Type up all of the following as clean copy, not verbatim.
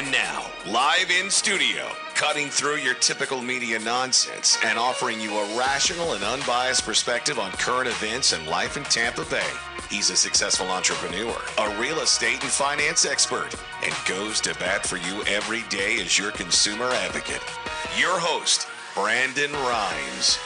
And now, live in studio, cutting through your typical media nonsense and offering you a rational and unbiased perspective on current events and life in Tampa Bay. He's a successful entrepreneur, a real estate and finance expert, and goes to bat for you every day as your consumer advocate. Your host, Brandon Rhymes.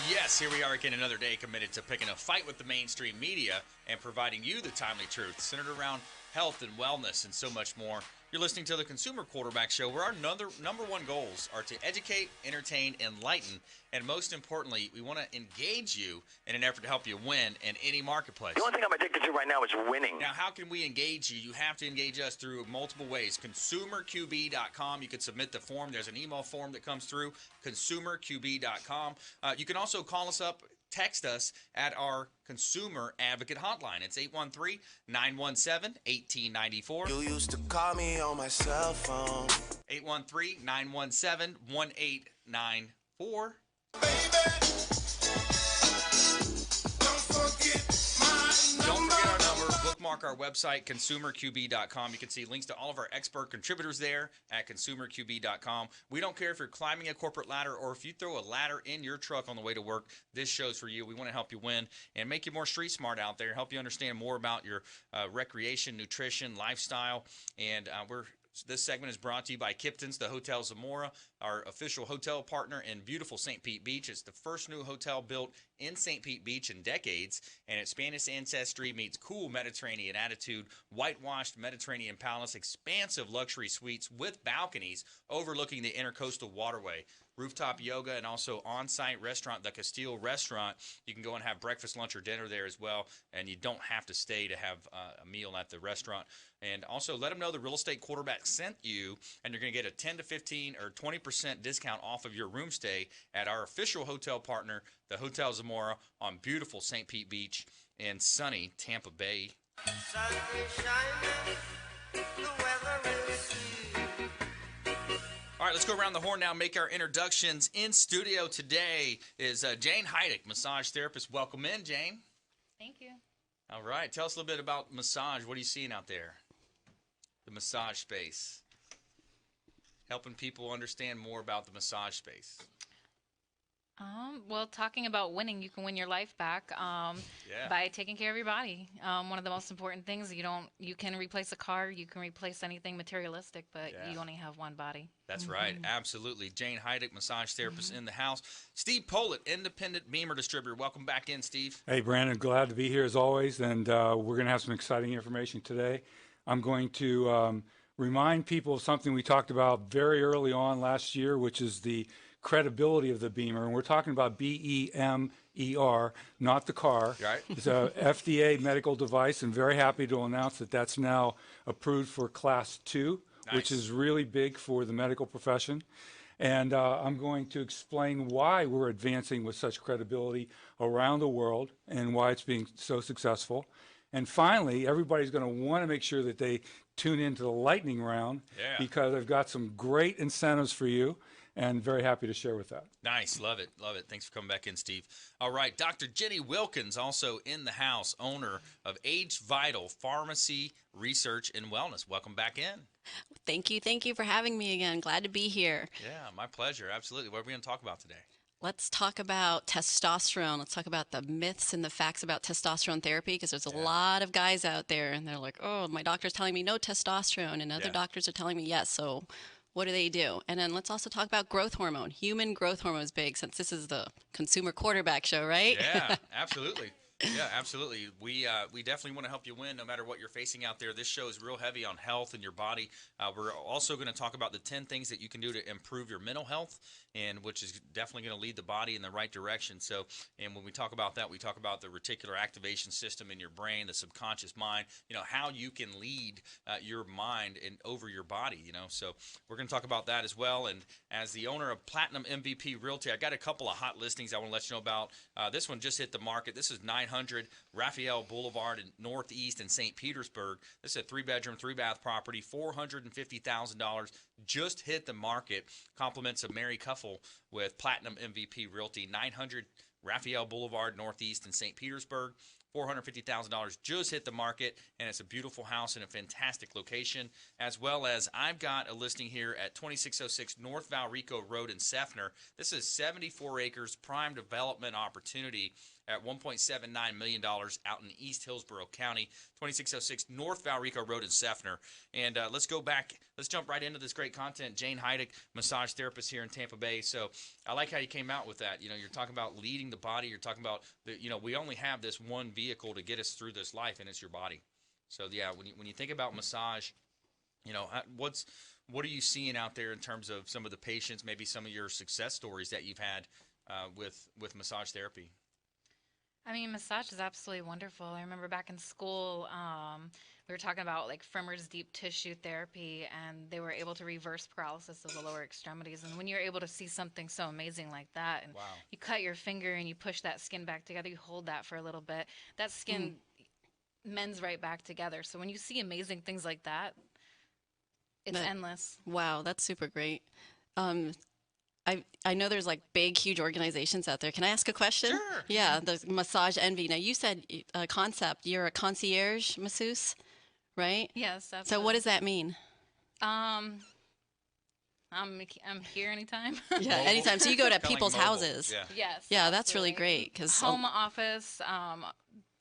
Yes, here we are again, another day committed to picking a fight with the mainstream media and providing you the timely truth centered around health and wellness and so much more. You're listening to the Consumer Quarterback Show, where our number one goals are to educate, entertain, enlighten, and most importantly, we want to engage you in an effort to help you win in any marketplace. The only thing I'm addicted to right now is winning. Now, how can we engage you? You have to engage us through multiple ways. ConsumerQB.com. You can submit the form. There's an email form that comes through. ConsumerQB.com. You can also call us up. Text us at our Consumer Advocate Hotline. It's 813-917-1894. You used to call me on my cell phone. 813-917-1894. Don't forget our number. Bookmark our website, ConsumerQB.com. You can see links to all of our expert contributors there at ConsumerQB.com. We don't care if you're climbing a corporate ladder or if you throw a ladder in your truck on the way to work. This show's for you. We want to help you win and make you more street smart out there, help you understand more about your recreation, nutrition, lifestyle, and this segment is brought to you by Kipton's, the Hotel Zamora, our official hotel partner in beautiful St. Pete Beach. It's the first new hotel built in St. Pete Beach in decades, and its Spanish ancestry meets cool Mediterranean attitude, whitewashed Mediterranean palace, expansive luxury suites with balconies overlooking the intercoastal waterway. Rooftop yoga and also on-site restaurant, the Castile Restaurant. You can go and have breakfast, lunch, or dinner there as well, and you don't have to stay to have a meal at the restaurant. And also let them know the Real Estate Quarterback sent you, and you're going to get a 10 to 15 or 20% discount off of your room stay at our official hotel partner, the Hotel Zamora, on beautiful St. Pete Beach in sunny Tampa Bay. Sun is shining, the weather is sweet. All right, let's go around the horn now, make our introductions. In studio today is Jayne Hyduk, massage therapist. Welcome in, Jayne. Thank you. All right, tell us a little bit about massage. What are you seeing out there? The massage space. Helping people understand more about the massage space. Well, talking about winning, you can win your life back by taking care of your body. One of the most important things, you can replace a car, you can replace anything materialistic, but you only have one body. That's right. Absolutely. Jayne Hyduk, massage therapist in the house. Steve Pohlit, independent BEMER distributor. Welcome back in, Steve. Hey, Brandon. Glad to be here as always, and we're going to have some exciting information today. I'm going to remind people of something we talked about very early on last year, which is the credibility of the BEMER, and we're talking about BEMER, not the car. Right. It's a FDA medical device, and very happy to announce that that's now approved for Class 2, which is really big for the medical profession. And I'm going to explain why we're advancing with such credibility around the world and why it's being so successful. And finally, everybody's going to want to make sure that they tune into the lightning round because I've got some great incentives for you. And very happy to share with that. Nice. Love it. Love it. Thanks for coming back in, Steve. All right. Dr. Jenny Wilkins, also in the house, owner of AgeVital Pharmacy Research and Wellness. Welcome back in. Thank you. Thank you for having me again. Glad to be here. Yeah, my pleasure. Absolutely. What are we going to talk about today? Let's talk about testosterone. Let's talk about the myths and the facts about testosterone therapy, because there's a lot of guys out there and they're like, oh, my doctor's telling me no testosterone, and other doctors are telling me yes. So what do? And then let's also talk about growth hormone. Human growth hormone is big, since this is the Consumer Quarterback Show, right? Yeah, absolutely. Yeah, absolutely. We definitely want to help you win no matter what you're facing out there. This show is real heavy on health and your body. We're also going to talk about the 10 things that you can do to improve your mental health, and which is definitely going to lead the body in the right direction. So, and when we talk about that, we talk about the reticular activation system in your brain, the subconscious mind, how you can lead your mind and over your body, So we're going to talk about that as well. And as the owner of Platinum MVP Realty, I got a couple of hot listings I want to let you know about. This one just hit the market. This is 900 Raphael Boulevard in Northeast in St. Petersburg. This is a 3-bedroom, 3-bath property, $450,000. Just hit the market. Compliments of Mary Cuffle with Platinum MVP Realty, 900 Raphael Boulevard Northeast in St. Petersburg. $450,000 just hit the market, and it's a beautiful house in a fantastic location, as well as I've got a listing here at 2606 North Valrico Road in Seffner. This is 74 acres, prime development opportunity at $1.79 million out in East Hillsborough County, 2606 North Valrico Road in Seffner. And let's go back. Let's jump right into this great content. Jayne Hyduk, massage therapist here in Tampa Bay. So I like how you came out with that. You know, you're talking about leading the body. You're talking about, we only have this one vehicle to get us through this life, and it's your body. So, yeah, when you think about massage, what are you seeing out there in terms of some of the patients, maybe some of your success stories that you've had with massage therapy? I mean, massage is absolutely wonderful. I remember back in school, we were talking about like Fremer's deep tissue therapy, and they were able to reverse paralysis of the lower extremities. And when you're able to see something so amazing like that, and you cut your finger and you push that skin back together, you hold that for a little bit, that skin mends right back together. So when you see amazing things like that, it's endless. Wow, that's super great. I know there's like big, huge organizations out there. Can I ask a question? Sure. Yeah, the Massage Envy. Now, you said a concept. You're a concierge masseuse, right? Yes. Absolutely. So what does that mean? I'm here anytime. Yeah, anytime. So you go to people's houses. Yeah. Yes. Yeah, that's really great. Cause home office,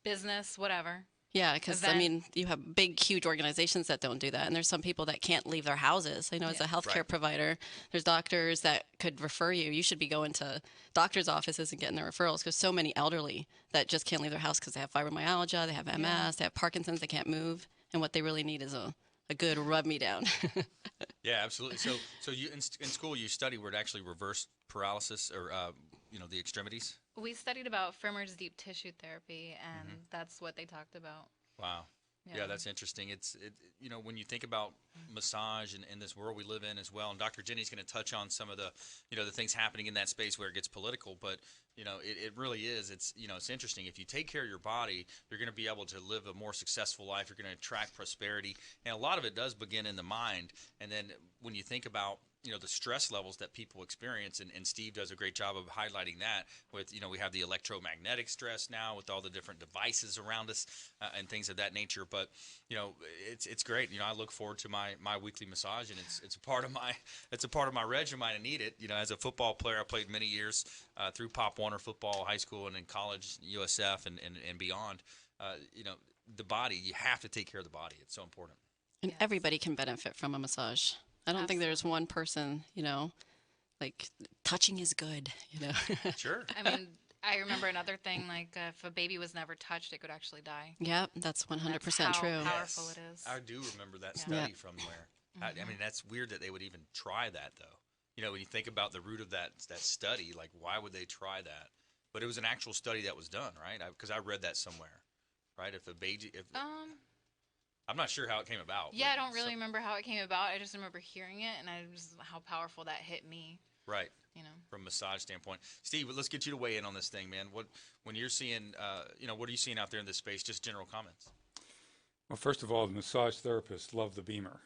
business, whatever. Yeah, because I mean, you have big, huge organizations that don't do that, and there's some people that can't leave their houses. I know as a healthcare provider, there's doctors that could refer you. You should be going to doctors' offices and getting their referrals, because so many elderly that just can't leave their house because they have fibromyalgia, they have MS, they have Parkinson's, they can't move, and what they really need is a good rub me down. Yeah, absolutely. So you in school you study where it actually reversed paralysis or the extremities. We studied about Fremer's deep tissue therapy, and that's what they talked about. Wow. Yeah, that's interesting. When you think about massage and in this world we live in as well, and Dr. Jenny's going to touch on some of the, the things happening in that space where it gets political, but, it really is. It's interesting. If you take care of your body, you're going to be able to live a more successful life. You're going to attract prosperity. And a lot of it does begin in the mind. And then when you think about, the stress levels that people experience, and Steve does a great job of highlighting that with, we have the electromagnetic stress now with all the different devices around us and things of that nature. But, it's great. I look forward to my weekly massage, and it's a part of my regimen. I need it. As a football player, I played many years through Pop Warner football, high school, and in college, USF and beyond. The body, you have to take care of the body. It's so important. And everybody can benefit from a massage. I don't think there's one person, like touching is good, Sure. I mean, I remember another thing, like if a baby was never touched, it could actually die. Yep, that's 100% true. How powerful it is. I do remember that study from where. I mean, that's weird that they would even try that, though. When you think about the root of that study, like why would they try that? But it was an actual study that was done, right? Because I read that somewhere, right? I'm not sure how it came about. Yeah, I don't really remember how it came about. I just remember hearing it, and how powerful that hit me. Right. From a massage standpoint. Steve, let's get you to weigh in on this thing, man. When you're seeing, what are you seeing out there in this space? Just general comments. Well, first of all, the massage therapists love the BEMER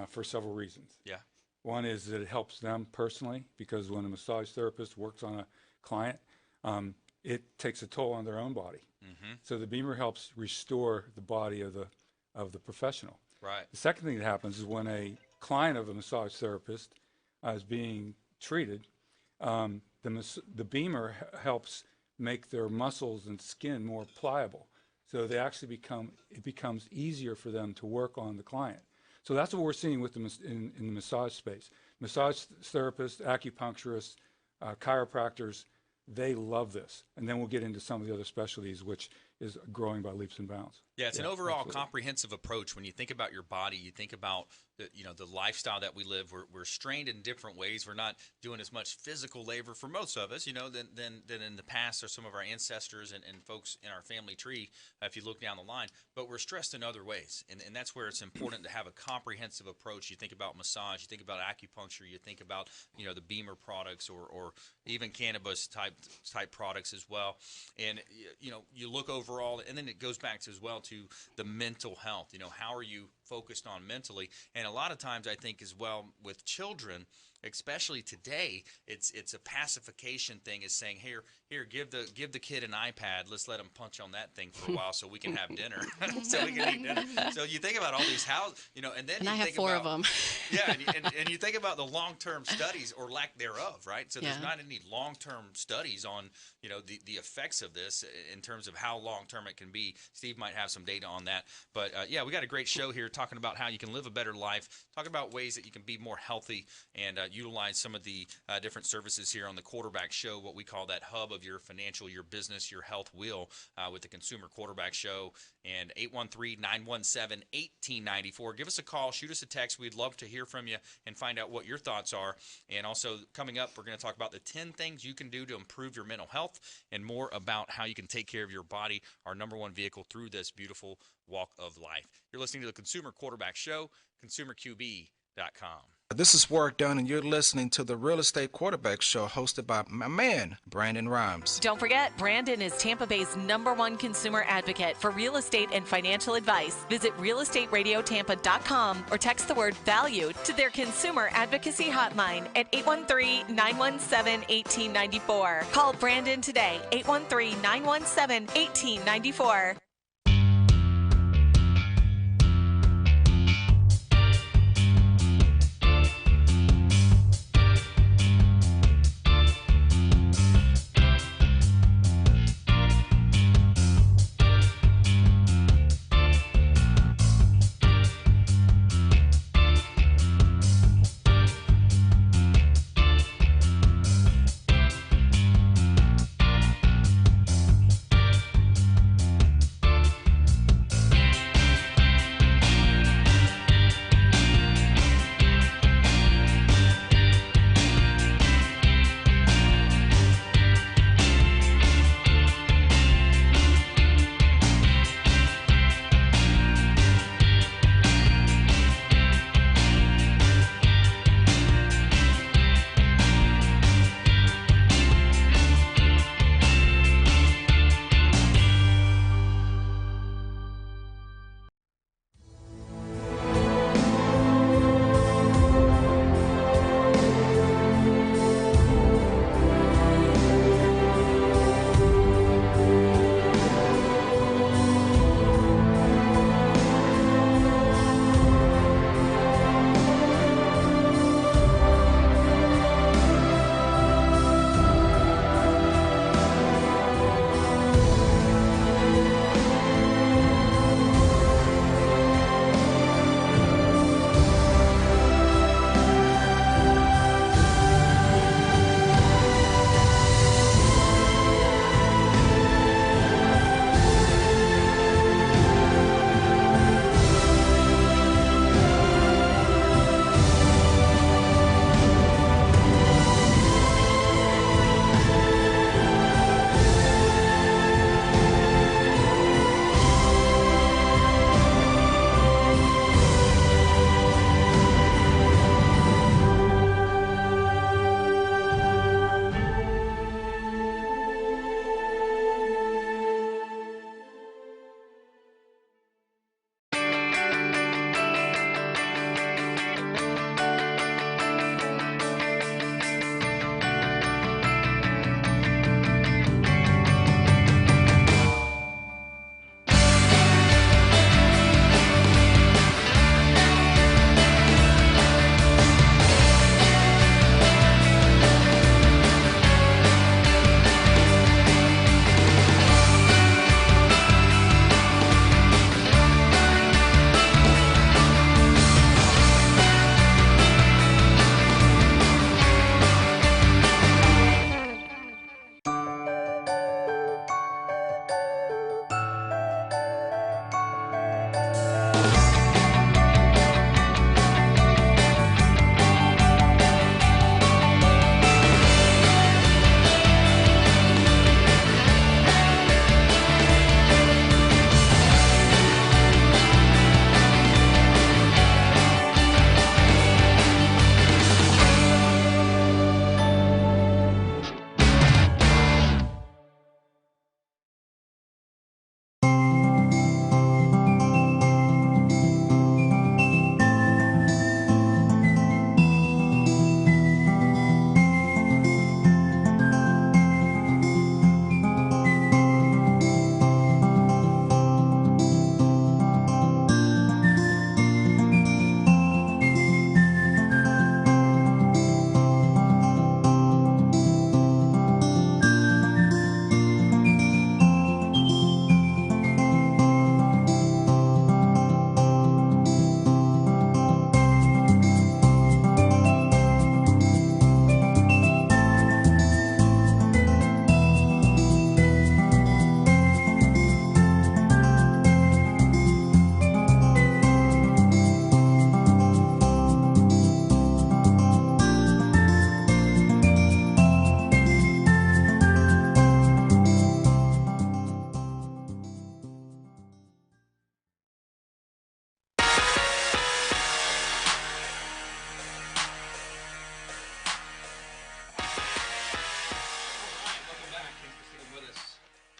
for several reasons. Yeah. One is that it helps them personally, because when a massage therapist works on a client, it takes a toll on their own body. So the BEMER helps restore the body of the professional. Right. The second thing that happens is when a client of a massage therapist is being treated, the BEMER helps make their muscles and skin more pliable. So they actually it becomes easier for them to work on the client. So that's what we're seeing with in the massage space. Massage therapists, acupuncturists, chiropractors, they love this. And then we'll get into some of the other specialties, which is growing by leaps and bounds. Yeah, it's an overall comprehensive approach. When you think about your body, you think about the lifestyle that we live. We're strained in different ways. We're not doing as much physical labor for most of us, than in the past or some of our ancestors and folks in our family tree, if you look down the line. But we're stressed in other ways, and that's where it's important to have a comprehensive approach. You think about massage, you think about acupuncture, you think about the BEMER products or even cannabis type products as well. And you look overall, and then it goes back to as well to the mental health. How are you focused on mentally. And a lot of times I think as well with children, especially today, it's a pacification thing, is saying, here, give the kid an iPad. Let's let him punch on that thing for a while so we can have dinner. So we can eat dinner. So you think about all these and then And I you have think 4 about, of them. yeah, and you think about the long-term studies or lack thereof, right? So there's not any long-term studies on, the effects of this in terms of how long-term it can be. Steve might have some data on that. But, we got a great show here talking about how you can live a better life, talking about ways that you can be more healthy and utilize some of the different services here on the Quarterback Show, what we call that hub of your financial, your business, your health wheel with the Consumer Quarterback Show. And 813-917-1894. Give us a call. Shoot us a text. We'd love to hear from you and find out what your thoughts are. And also, coming up, we're going to talk about the 10 things you can do to improve your mental health and more about how you can take care of your body, our number one vehicle through this beautiful walk of life. You're listening to the Consumer Quarterback Show, consumerqb.com. This is Work Done, and you're listening to the Real Estate Quarterback Show hosted by my man, Brandon Rhymes. Don't forget, Brandon is Tampa Bay's #1 consumer advocate for real estate and financial advice. Visit realestateradiotampa.com or text the word VALUE to their consumer advocacy hotline at 813-917-1894. Call Brandon today, 813-917-1894.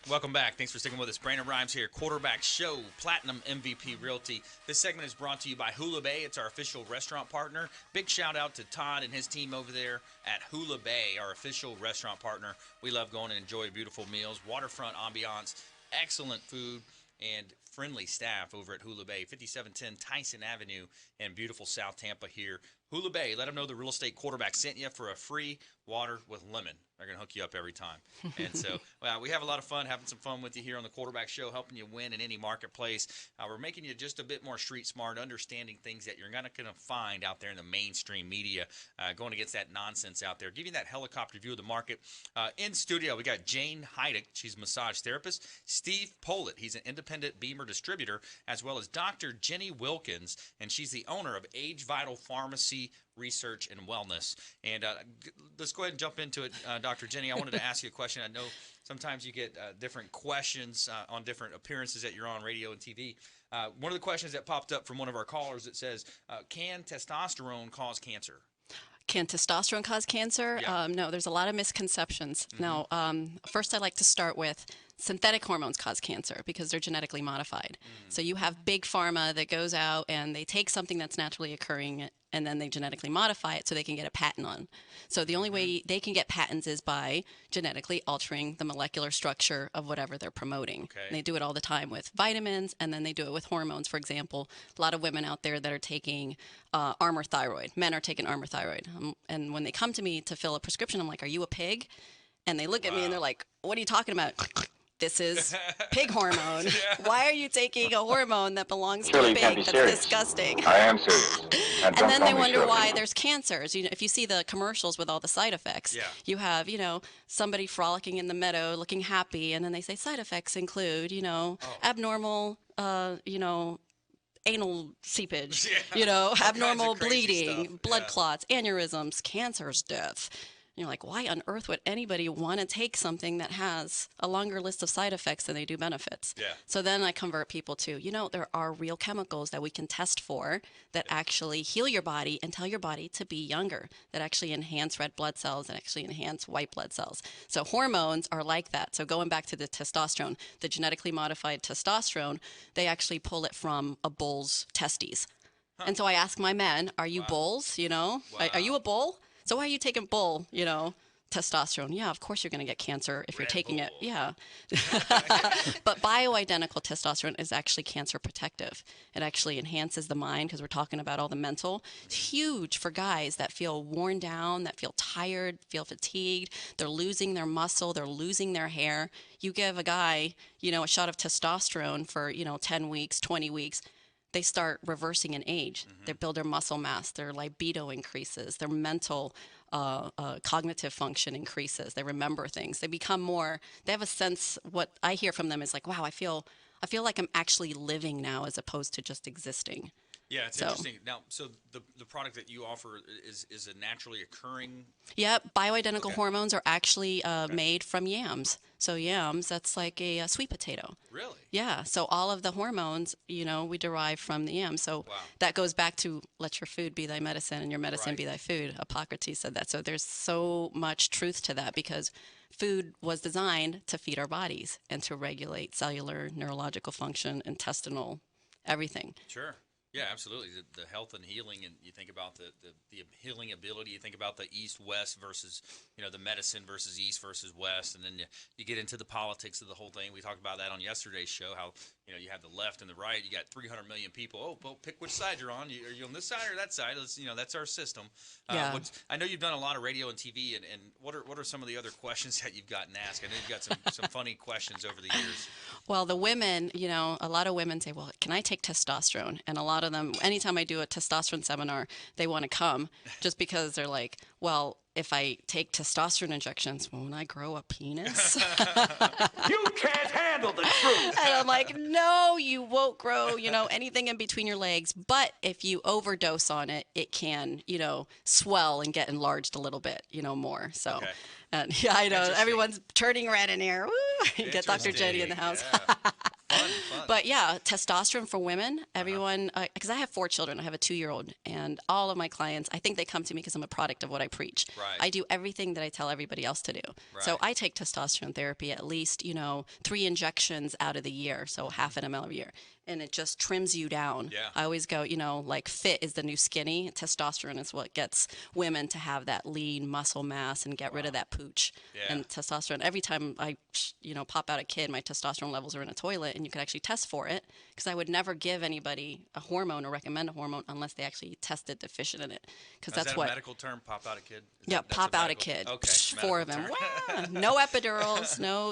Welcome back. Thanks for sticking with us. Brandon Rhymes here, Quarterback Show, Platinum MVP Realty. This segment is brought to you by Hula Bay. It's our official restaurant partner. Big shout out to Todd and his team over there at Hula Bay, our official restaurant partner. We love going and enjoy beautiful meals, waterfront ambiance, excellent food, and friendly staff over at Hula Bay, 5710 Tyson Avenue in beautiful South Tampa here. Hula Bay, let them know the real estate quarterback sent you for a free water with lemon. They're going to hook you up every time. And so, well, we have a lot of fun having some fun with you here on the Quarterback Show, helping you win in any marketplace. We're making you just a bit more street smart, understanding things that you're not going to find out there in the mainstream media, going against that nonsense out there, giving that helicopter view of the market. In studio, we got Jayne Hyduk. She's a massage therapist. Steve Pohlit. He's an independent BEMER distributor, as well as Dr. Jenny Wilkins, and she's the owner of AgeVital Pharmacy Research and Wellness. And let's go ahead and jump into it, Dr. Jenny. I wanted to ask you a question. I know sometimes you get different questions on different appearances that you're on radio and TV. One of the questions that popped up from one of our callers, it says, can testosterone cause cancer? Can testosterone cause cancer? Yeah. No, there's a lot of misconceptions. Now, first I'd like to start with synthetic hormones cause cancer because they're genetically modified. So you have big pharma that goes out and they take something that's naturally occurring and then they genetically modify it so they can get a patent on. So the only way they can get patents is by genetically altering the molecular structure of whatever they're promoting. Okay. And they do it all the time with vitamins, and then they do it with hormones. For example, a lot of women out there that are taking Armour thyroid. Men are taking Armour thyroid. And when they come to me to fill a prescription, I'm like, are you a pig? And they look at me and they're like, what are you talking about? This is pig hormone. Why are you taking a hormone that belongs to a pig? That's disgusting. I am serious. And then they wonder why there's cancers. You know, if you see the commercials with all the side effects, you have, somebody frolicking in the meadow looking happy, and then they say side effects include, abnormal, anal seepage, abnormal bleeding, blood clots, aneurysms, cancers, death. You're like, why on earth would anybody want to take something that has a longer list of side effects than they do benefits? Yeah. So then I convert people to, there are real chemicals that we can test for that actually heal your body and tell your body to be younger, that actually enhance red blood cells and actually enhance white blood cells. So hormones are like that. So going back to the testosterone, the genetically modified testosterone, they actually pull it from a bull's testes. And so I ask my men, are you bulls? Are you a bull? So why are you taking bull, testosterone? Yeah, of course you're going to get cancer if you're taking it. Yeah. But bioidentical testosterone is actually cancer protective. It actually enhances the mind because we're talking about all the mental. It's huge for guys that feel worn down, that feel tired, feel fatigued. They're losing their muscle. They're losing their hair. You give a guy, a shot of testosterone for, 10 weeks, 20 weeks. They start reversing in age. They build their muscle mass, their libido increases, their mental cognitive function increases. They remember things. They become they have a sense, what I hear from them is like, wow, I feel like I'm actually living now as opposed to just existing. Yeah, it's interesting. Now, so the product that you offer is a naturally occurring? Yep, bioidentical hormones are actually made from yams. So yams, that's like a sweet potato. Really? Yeah, so all of the hormones, we derive from the yam. So that goes back to let your food be thy medicine and your medicine be thy food. Hippocrates said that. So there's so much truth to that because food was designed to feed our bodies and to regulate cellular, neurological function, intestinal, everything. Sure. Yeah, absolutely. The health and healing, and you think about the healing ability. You think about the East-West versus, the medicine versus East versus West, and then you get into the politics of the whole thing. We talked about that on yesterday's show, how, you have the left and the right. You got 300 million people. Oh, well, pick which side you're on. Are you on this side or that side? That's our system. Yeah. I know you've done a lot of radio and TV, and what are some of the other questions that you've gotten asked? I know you've got some funny questions over the years. Well, the women, a lot of women say, well, can I take testosterone? And a lot of them, anytime I do a testosterone seminar, they want to come just because they're like, well, if I take testosterone injections, won't I grow a penis? You can't handle the truth. And I'm like, no, you won't grow, anything in between your legs. But if you overdose on it, it can, swell and get enlarged a little bit, more. So, okay. And yeah, I know everyone's turning red in here. Woo! Get Dr. Jenny in the house. Yeah. Fun. But But yeah, testosterone for women, everyone, because I have 4 children. I have a 2-year-old, and all of my clients, I think they come to me because I'm a product of what I preach. Right. I do everything that I tell everybody else to do. Right. So I take testosterone therapy at least, 3 injections out of the year, so half an ml a year. And it just trims you down. Yeah. I always go, like fit is the new skinny. Testosterone is what gets women to have that lean muscle mass and get rid of that pooch. Yeah. And testosterone, every time I, pop out a kid, my testosterone levels are in a toilet, and you can actually test for it, because I would never give anybody a hormone or recommend a hormone unless they actually tested deficient in it. Because that's is that what. a medical term, pop out a kid? Yeah, pop out a kid. Okay. 4 of them. No epidurals, no,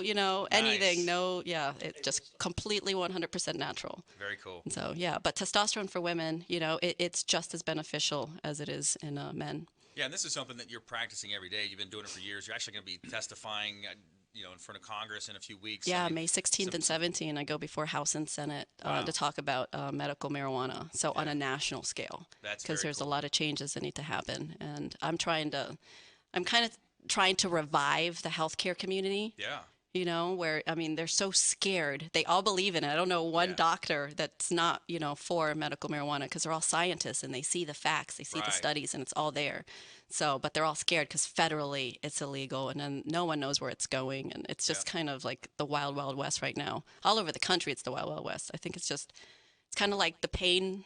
anything. Nice. No, it's just completely 100% natural. Very cool. So, yeah, but testosterone for women, it's just as beneficial as it is in men. Yeah, and this is something that you're practicing every day. You've been doing it for years. You're actually going to be testifying, in front of Congress in a few weeks. Yeah, May 16th and 17th, I go before House and Senate to talk about medical marijuana. So on a national scale, because there's a lot of changes that need to happen, and I'm kind of trying to revive the healthcare community. Yeah. Where, they're so scared. They all believe in it. I don't know one doctor that's not, for medical marijuana, because they're all scientists and they see the facts, they see the studies, and it's all there. So, but they're all scared because federally it's illegal, and then no one knows where it's going. And it's just kind of like the wild, wild west right now. All over the country, it's the wild, wild west. I think it's kind of like the pain,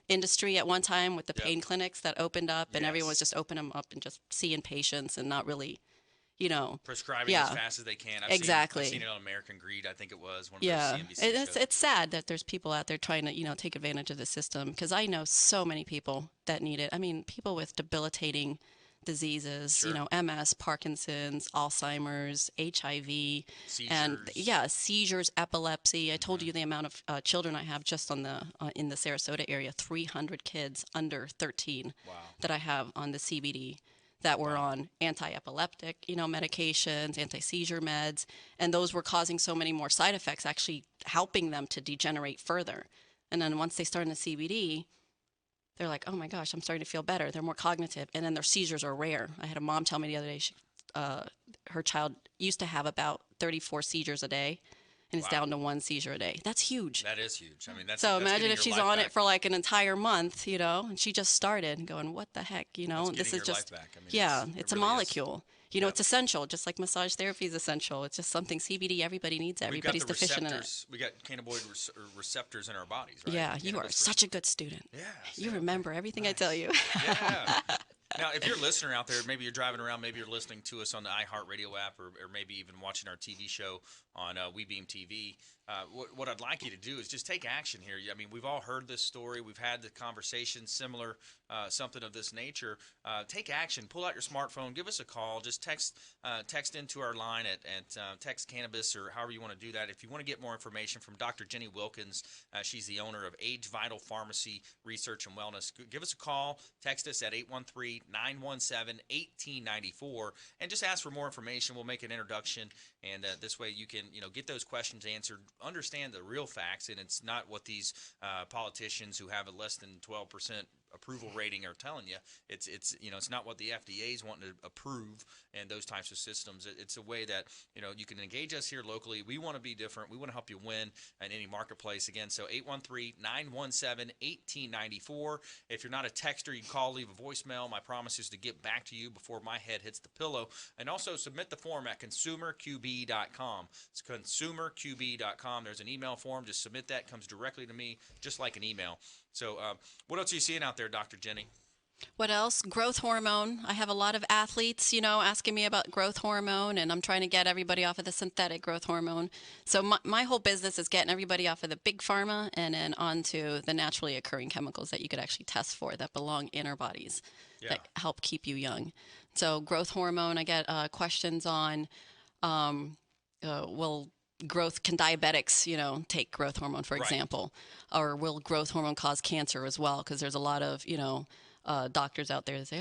industry at one time with the pain clinics that opened up, and everyone was just opening them up and just seeing patients and not really, prescribing as fast as they can. I've seen it on American Greed, I think it was one of those CNBC shows. It's sad that there's people out there trying to take advantage of the system, because I know so many people that need it. People with debilitating diseases, MS, Parkinson's, Alzheimer's, HIV, seizures. And seizures, epilepsy. I told you the amount of children I have just on the in the Sarasota area, 300 kids under 13 that I have on the CBD that were on anti-epileptic, medications, anti-seizure meds, and those were causing so many more side effects, actually helping them to degenerate further. And then once they start in the CBD, they're like, oh my gosh, I'm starting to feel better. They're more cognitive, and then their seizures are rare. I had a mom tell me the other day, her child used to have about 34 seizures a day, and it's down to 1 seizure a day. That's huge. That is huge. That's so that's imagine if getting she's your life on back. it for like an entire month, and she just started going, what the heck, That's this getting is your just, life back. it's it a really molecule. It's essential, just like massage therapy is essential. It's just something CBD, everybody needs it. Everybody's deficient in it. We got cannabinoid receptors in our bodies, right? Yeah, you are such a good student. Yeah. You remember everything I tell you. Yeah. Now, if you're a listener out there, maybe you're driving around, maybe you're listening to us on the iHeartRadio app, or maybe even watching our TV show on WeBeam TV, what I'd like you to do is just take action here. We've all heard this story. We've had the conversation similar, something of this nature. Take action. Pull out your smartphone. Give us a call. Just text into our line at Text Cannabis, or however you want to do that. If you want to get more information from Dr. Jayne Wilkins, she's the owner of AgeVital Pharmacy Research and Wellness. Give us a call. Text us at 813-917-1894, and just ask for more information. We'll make an introduction, and this way you can get those questions answered, understand the real facts, and it's not what these politicians who have a less than 12% approval rating are telling you. It's not what the FDA is wanting to approve, and those types of systems. It's a way that you can engage us here locally. We want to be different. We want to help you win in any marketplace. Again, so 813-917-1894. If you're not a texter, you can call, leave a voicemail. My promise is to get back to you before my head hits the pillow. And also submit the form at consumerqb.com. It's consumerqb.com. There's an email form. Just submit that. It comes directly to me, just like an email. So what else are you seeing out there, Dr. Jayne? What else? Growth hormone. I have a lot of athletes, asking me about growth hormone, and I'm trying to get everybody off of the synthetic growth hormone. So my whole business is getting everybody off of the big pharma and then onto the naturally occurring chemicals that you could actually test for that belong in our bodies that help keep you young. So growth hormone, I get questions on, can diabetics, take growth hormone, for example, or will growth hormone cause cancer as well? Because there's a lot of, doctors out there that say,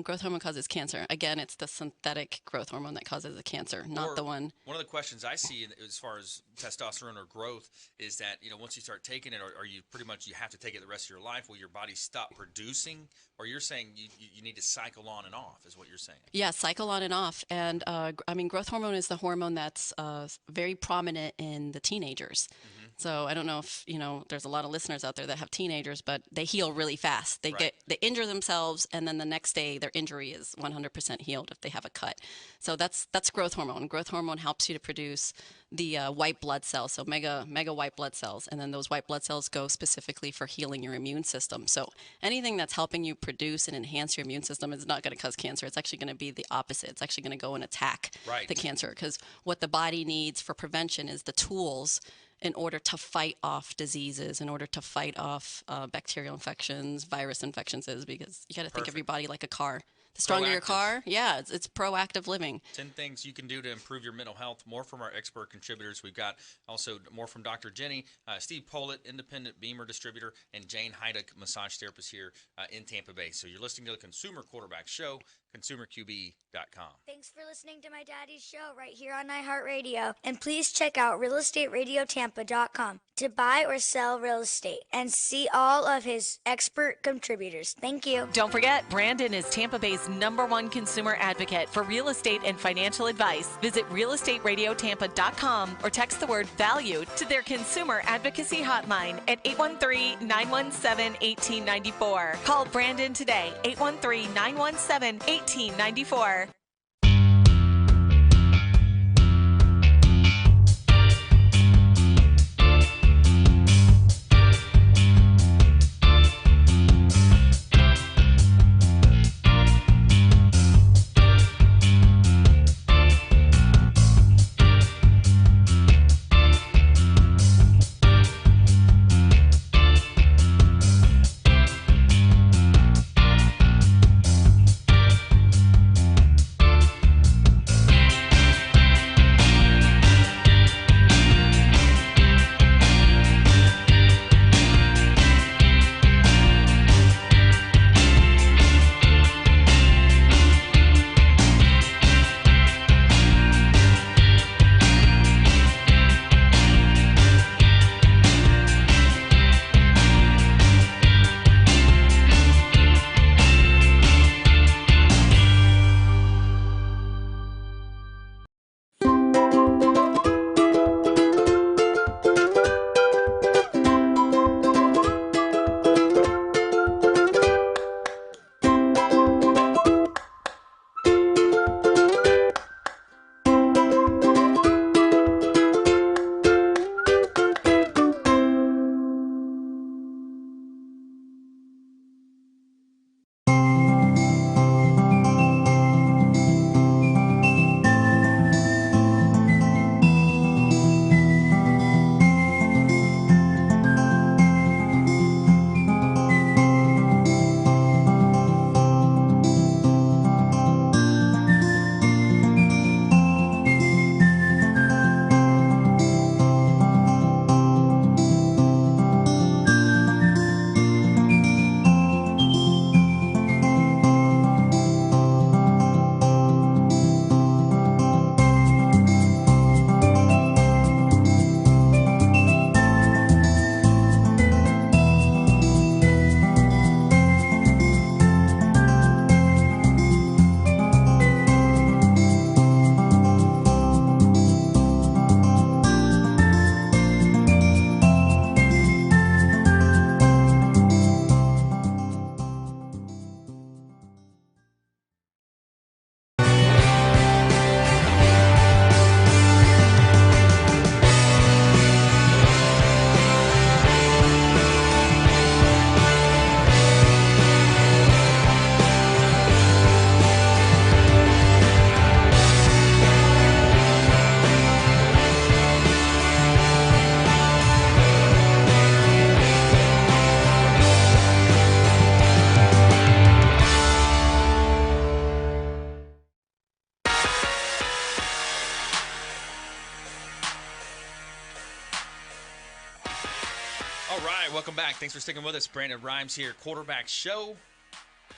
growth hormone causes cancer. Again, it's the synthetic growth hormone that causes the cancer, not the one. One of the questions I see as far as testosterone or growth is that, once you start taking it, are you pretty much, you have to take it the rest of your life? Will your body stop producing? Or you're saying you need to cycle on and off, is what you're saying? Yeah, cycle on and off. And growth hormone is the hormone that's very prominent in the teenagers. So I don't know if, there's a lot of listeners out there that have teenagers, but they heal really fast. They injure themselves, and then the next day their injury is 100% healed if they have a cut. So that's growth hormone. Growth hormone helps you to produce the white blood cells, so mega white blood cells, and then those white blood cells go specifically for healing your immune system. So anything that's helping you produce and enhance your immune system is not going to cause cancer. It's actually going to be the opposite. It's actually going to go and attack the cancer, because what the body needs for prevention is the tools in order to fight off diseases, in order to fight off bacterial infections, virus infections, because you got to think of your body like a car. The stronger your car, it's proactive living. 10 things you can do to improve your mental health. More from our expert contributors. We've got also more from Dr. Jenny, Steve Pohlit, independent BEMER distributor, and Jayne Hyduk, massage therapist here in Tampa Bay. So you're listening to the Consumer Quarterback Show, consumerqb.com. Thanks for listening to my daddy's show right here on iHeartRadio. And please check out realestatradiotampa.com to buy or sell real estate and see all of his expert contributors. Thank you. Don't forget, Brandon is Tampa Bay's #1 consumer advocate for real estate and financial advice. Visit realestatradiotampa.com or text the word VALUE to their consumer advocacy hotline at 813-917-1894. Call Brandon today, 813-917-1894. Welcome back. Thanks for sticking with us. Brandon Rhymes here, Quarterback Show,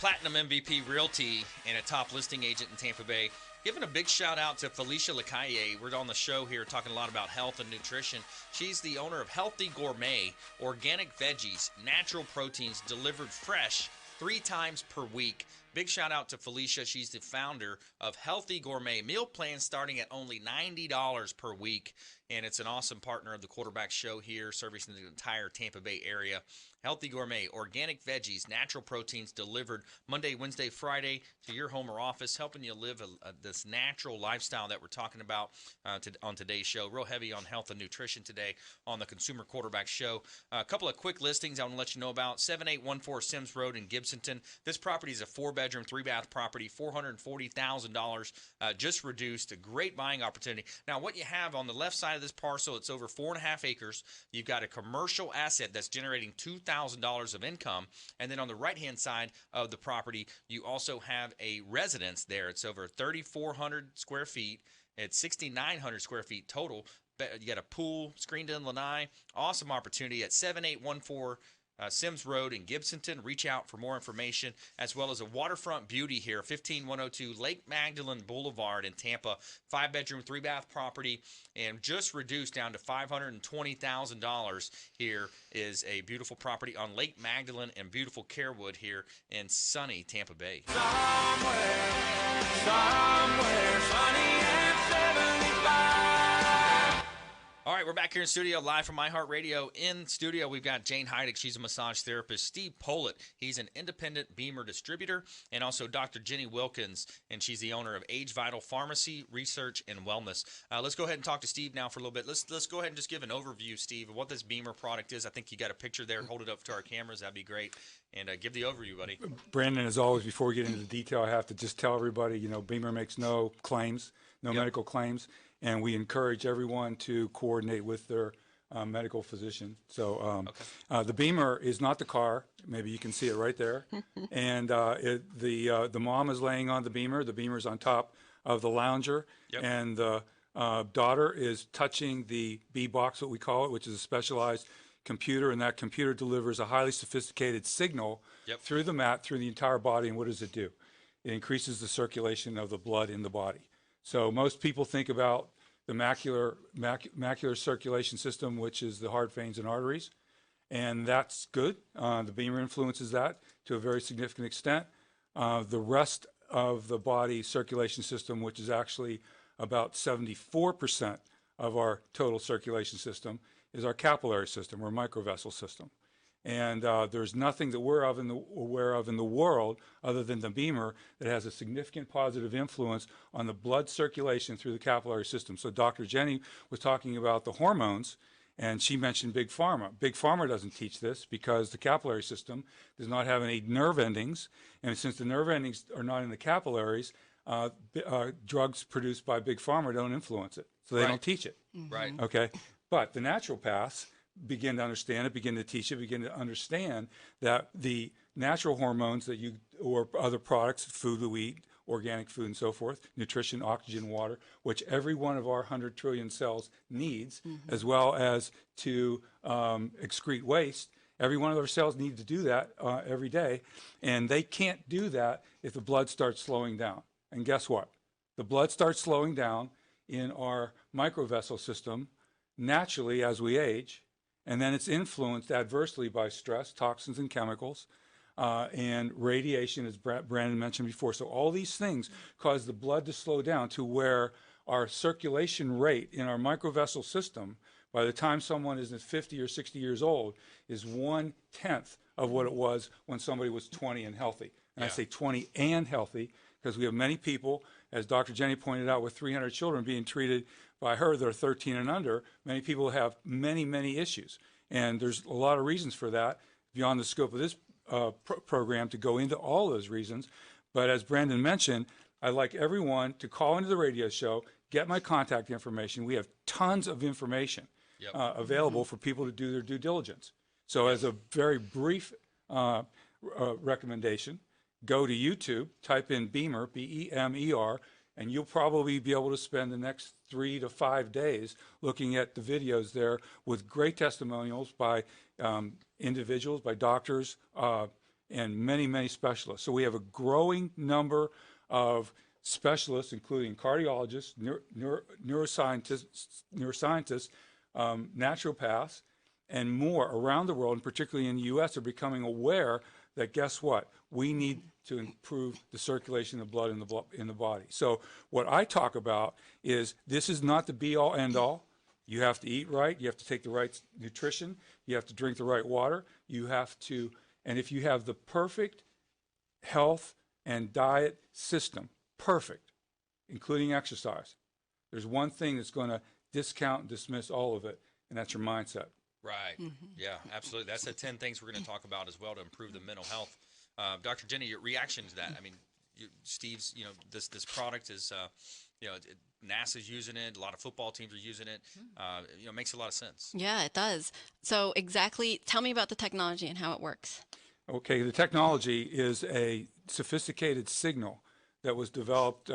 Platinum MVP Realty, and a top listing agent in Tampa Bay. Giving a big shout out to Felicia Lacaille. We're on the show here talking a lot about health and nutrition. She's the owner of Healthy Gourmet, organic veggies, natural proteins delivered fresh 3 times per week. Big shout out to Felicia. She's the founder of Healthy Gourmet meal plans starting at only $90 per week. And it's an awesome partner of the Quarterback Show here, servicing the entire Tampa Bay area. Healthy Gourmet, organic veggies, natural proteins delivered Monday, Wednesday, Friday to your home or office, helping you live this natural lifestyle that we're talking about on today's show. Real heavy on health and nutrition today on the Consumer Quarterback Show. A couple of quick listings I want to let you know about. 7814 Sims Road in Gibsonton. This property is a 4-bedroom, 3-bath property, $440,000, just reduced. A great buying opportunity. Now, what you have on the left side of this parcel, it's over 4.5 acres. You've got a commercial asset that's generating $2,000 of income. And then on the right-hand side of the property, you also have a residence there. It's over 3,400 square feet. It's 6,900 square feet total. You got a pool, screened-in lanai. Awesome opportunity at 7814 Sims Road in Gibsonton. Reach out for more information, as well as a waterfront beauty here, 15102 Lake Magdalene Boulevard in Tampa. 5-bedroom, 3-bath property, and just reduced down to $520,000. Here is a beautiful property on Lake Magdalene and beautiful Carewood here in sunny Tampa Bay. Somewhere sunny and 75. All right, we're back here in studio, live from iHeartRadio. In studio, we've got Jayne Hyduk. She's a massage therapist. Steve Pohlit, he's an independent BEMER distributor. And also Dr. Jenny Wilkins, and she's the owner of AgeVital Pharmacy, Research, and Wellness. Let's go ahead and talk to Steve now for a little bit. Let's go ahead and just give an overview, Steve, of what this BEMER product is. I think you got a picture there. Hold it up to our cameras. That'd be great. And give the overview, buddy. Brandon, as always, before we get into the detail, I have to just tell everybody, BEMER makes no claims, no medical claims. And we encourage everyone to coordinate with their medical physician. So the BEMER is not the car. Maybe you can see it right there. And the mom is laying on the BEMER. The BEMER is on top of the lounger. Yep. And the daughter is touching the B-box, what we call it, which is a specialized computer. And that computer delivers a highly sophisticated signal through the mat, through the entire body. And what does it do? It increases the circulation of the blood in the body. So most people think about the macular circulation system, which is the heart, veins, and arteries, and that's good. The BEMER influences that to a very significant extent. The rest of the body circulation system, which is actually about 74% of our total circulation system, is our capillary system, or microvessel system. And there's nothing that we're aware of in the world other than the BEMER that has a significant positive influence on the blood circulation through the capillary system. So Dr. Jenny was talking about the hormones, and she mentioned Big Pharma. Big Pharma doesn't teach this because the capillary system does not have any nerve endings. And since the nerve endings are not in the capillaries, drugs produced by Big Pharma don't influence it. So they don't teach it. Right. Okay. But the naturopaths begin to understand it, begin to teach it, begin to understand that the natural hormones that or other products, food that we eat, organic food and so forth, nutrition, oxygen, water, which every one of our 100 trillion cells needs, as well as to excrete waste. Every one of our cells need to do that every day, and they can't do that if the blood starts slowing down. And guess what? The blood starts slowing down in our microvessel system naturally as we age, and then it's influenced adversely by stress, toxins, and chemicals, and radiation, as Brandon mentioned before. So all these things cause the blood to slow down to where our circulation rate in our microvessel system, by the time someone is 50 or 60 years old, is 1/10 of what it was when somebody was 20 and healthy. And I say 20 and healthy because we have many people, as Dr. Jenny pointed out, with 300 children being treated by her that are 13 and under. Many people have many, many issues. And there's a lot of reasons for that beyond the scope of this program to go into all those reasons. But as Brandon mentioned, I'd like everyone to call into the radio show, get my contact information. We have tons of information available for people to do their due diligence. So as a very brief recommendation, go to YouTube, type in BEMER, B-E-M-E-R, and you'll probably be able to spend the next 3 to 5 days looking at the videos there with great testimonials by individuals, by doctors, and many, many specialists. So we have a growing number of specialists, including cardiologists, neuroscientists, naturopaths, and more around the world, and particularly in the U.S., are becoming aware that guess what? We need to improve the circulation of blood in the body. So what I talk about is this is not the be-all, end-all. You have to eat right. You have to take the right nutrition. You have to drink the right water. You have to, and if you have the perfect health and diet system, perfect, including exercise, there's one thing that's going to discount and dismiss all of it, and that's your mindset. Right. Yeah, absolutely. That's the 10 things we're going to talk about as well to improve the mental health. Dr. Jenny, your reaction to that? I mean, Steve's, this product is, NASA's using it. A lot of football teams are using it. It makes a lot of sense. Yeah, it does. So exactly, tell me about the technology and how it works. Okay, the technology is a sophisticated signal that was developed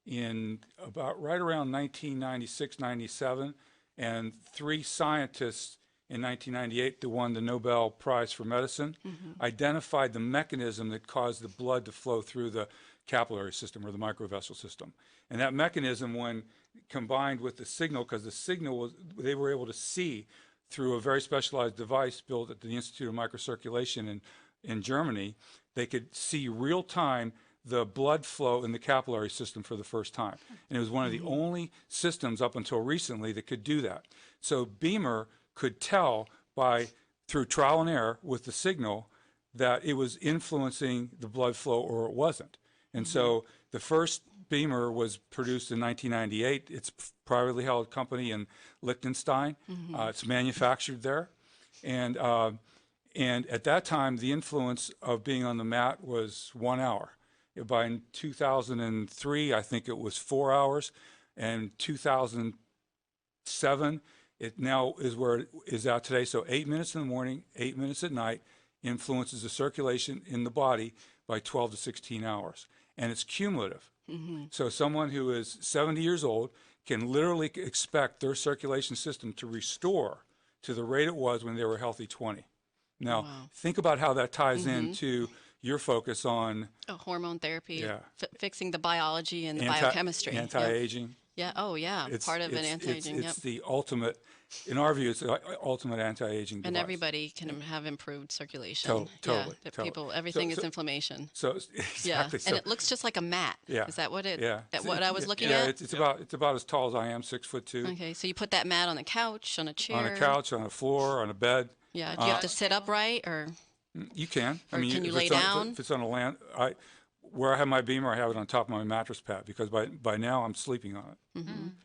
in about right around 1996, 97, and 3 scientists in 1998 that won the Nobel Prize for Medicine identified the mechanism that caused the blood to flow through the capillary system or the microvessel system. And that mechanism, when combined with the signal, because the signal was, they were able to see through a very specialized device built at the Institute of Microcirculation in Germany, they could see real time the blood flow in the capillary system for the first time. And it was one of the only systems up until recently that could do that. So BEMER could tell through trial and error with the signal that it was influencing the blood flow or it wasn't. And so the first BEMER was produced in 1998. It's a privately held company in Liechtenstein. It's manufactured there. And at that time, the influence of being on the mat was 1 hour. By 2003, I think it was 4 hours. And 2007, it now is where it is at today. So 8 minutes in the morning, 8 minutes at night influences the circulation in the body by 12 to 16 hours. And it's cumulative. So someone who is 70 years old can literally expect their circulation system to restore to the rate it was when they were healthy 20. Now, think about how that ties into your focus on hormone therapy, fixing the biology and the biochemistry. Anti-aging. Yeah. Oh, yeah. It's part of an anti-aging. It's the ultimate, in our view, it's the ultimate anti-aging device. And everybody can have improved circulation. Totally. People, everything is inflammation. So exactly. And it looks just like a mat. Yeah. Is that what it? Yeah. What I was looking at? at? It's about as tall as I am, 6'2". Okay, so you put that mat on the couch, on a chair. On a couch, on a floor, on a bed. Yeah. Do you have to sit upright or? You can. Or can you lay down? If it's on a land, where I have my BEMER, I have it on top of my mattress pad because by now I'm sleeping on it.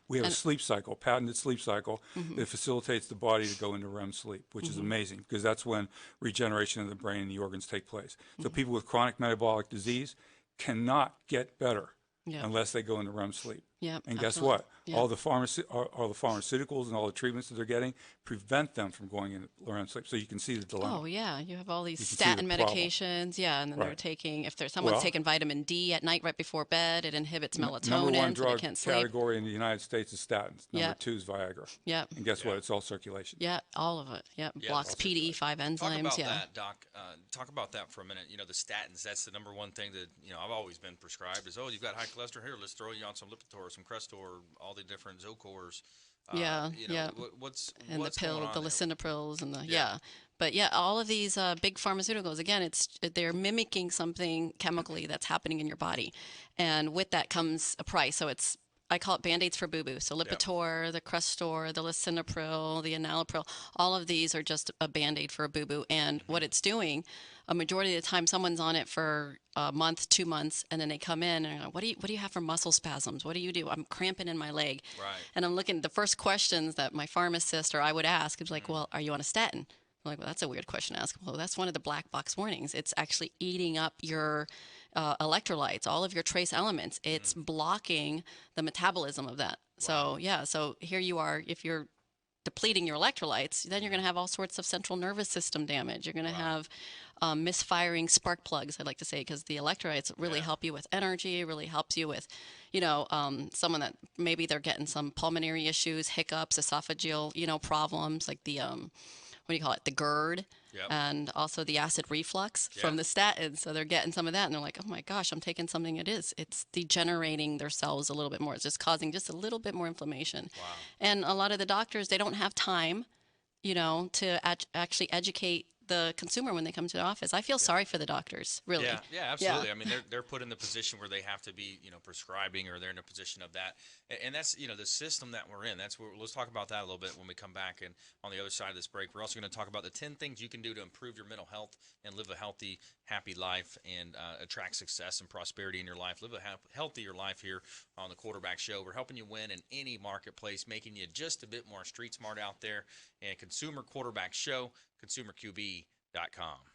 We have a sleep cycle, patented sleep cycle that facilitates the body to go into REM sleep, which is amazing because that's when regeneration of the brain and the organs take place. So people with chronic metabolic disease cannot get better unless they go into REM sleep. And guess what? All the pharmaceuticals and all the treatments that they're getting prevent them from going into REM sleep. So you can see the dilemma. Oh yeah, you have all these statin medications. And then they're taking, if someone's taking vitamin D at night right before bed, it inhibits melatonin, number one so drug they can't sleep. category in the United States is statins. Number 2 is Viagra. And guess what? It's all circulation. All of it. Blocks PDE5 enzymes. Talk about that, Doc. Talk about that for a minute. The statins. That's the number one thing that I've always been prescribed is, you've got high cholesterol. Here, let's throw you on some Lipitor, some Crestor, all the different Zocors. What's the pill, going on the there? lisinoprils, and But all of these big pharmaceuticals, again, they're mimicking something chemically that's happening in your body, and with that comes a price. So I call it Band-Aids for boo-boo. So Lipitor, the Crestor, the lisinopril, the enalapril, all of these are just a Band-Aid for a boo-boo. And what it's doing, a majority of the time, someone's on it for a month, 2 months, and then they come in and what do you have for muscle spasms? What do you do? I'm cramping in my leg. And I'm looking, the first questions that my pharmacist or I would ask is like, well, are you on a statin? I'm like, well, that's a weird question to ask. Well, that's one of the black box warnings. It's actually eating up your electrolytes, all of your trace elements. It's blocking the metabolism of that. So so here you are, if you're depleting your electrolytes, then you're going to have all sorts of central nervous system damage. You're going to have misfiring spark plugs, I'd like to say, because the electrolytes really help you with energy, really helps you with, someone that maybe they're getting some pulmonary issues, hiccups, esophageal, problems like the, the GERD. And also the acid reflux from the statins. So they're getting some of that, and they're like, oh my gosh, I'm taking something it's degenerating their cells a little bit more. It's just causing just a little bit more inflammation. And a lot of the doctors, they don't have time, to actually educate the consumer when they come to the office. I feel sorry for the doctors, really. Yeah, absolutely. I mean, they're put in the position where they have to be, prescribing, or they're in a position of that. And that's, the system that we're in. That's where, let's talk about that a little bit when we come back. And on the other side of this break, we're also going to talk about the 10 things you can do to improve your mental health and live a healthy, happy life, and attract success and prosperity in your life. Live a healthier life here on the Quarterback Show. We're helping you win in any marketplace, making you just a bit more street smart out there. And Consumer Quarterback Show, consumerqb.com.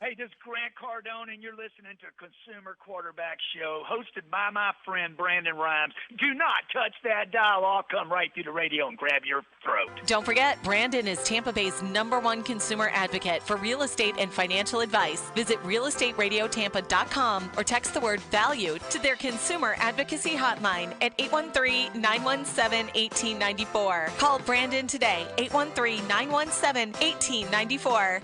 Hey, this is Grant Cardone, and you're listening to Consumer Quarterback Show, hosted by my friend Brandon Rhymes. Do not touch that dial. I'll come right through the radio and grab your throat. Don't forget, Brandon is Tampa Bay's #1 consumer advocate for real estate and financial advice. Visit realestateradiotampa.com or text the word VALUE to their consumer advocacy hotline at 813-917-1894. Call Brandon today, 813-917-1894.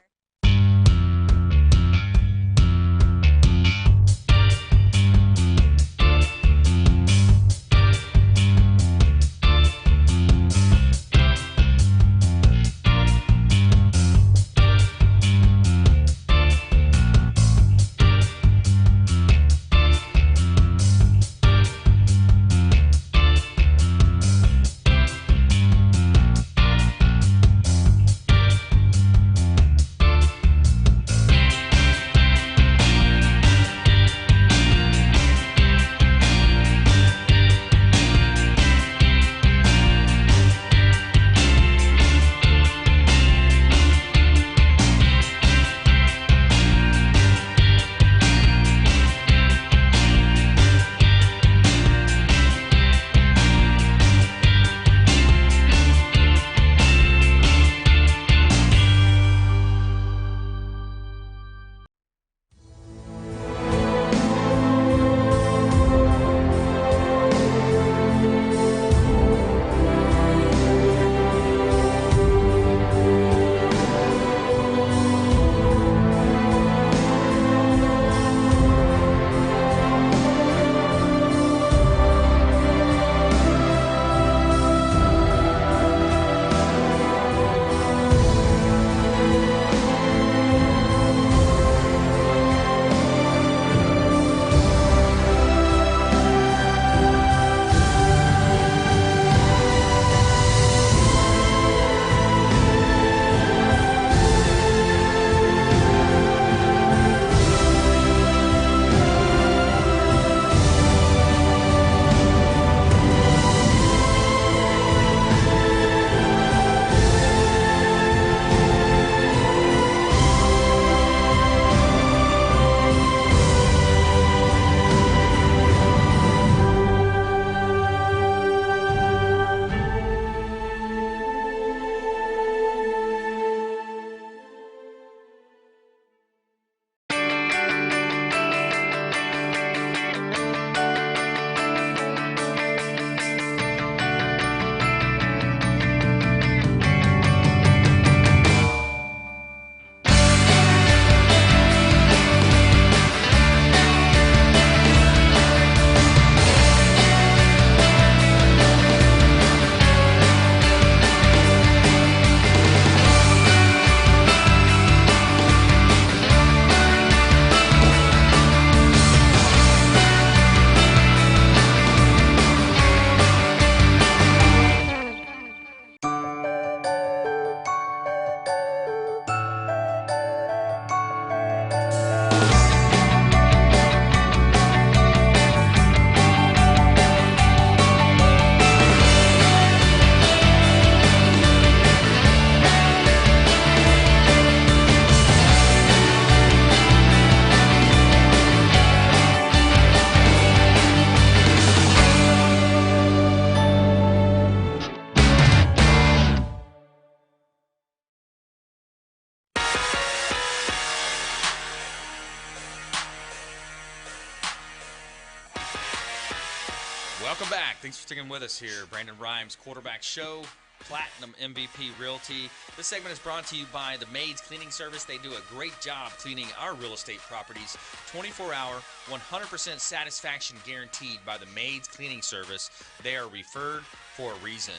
Welcome back. Thanks for sticking with us here. Brandon Rhymes, Quarterback Show, Platinum MVP Realty. This segment is brought to you by the Maids Cleaning Service. They do a great job cleaning our real estate properties. 24-hour, 100% satisfaction guaranteed by the Maids Cleaning Service. They are referred for a reason.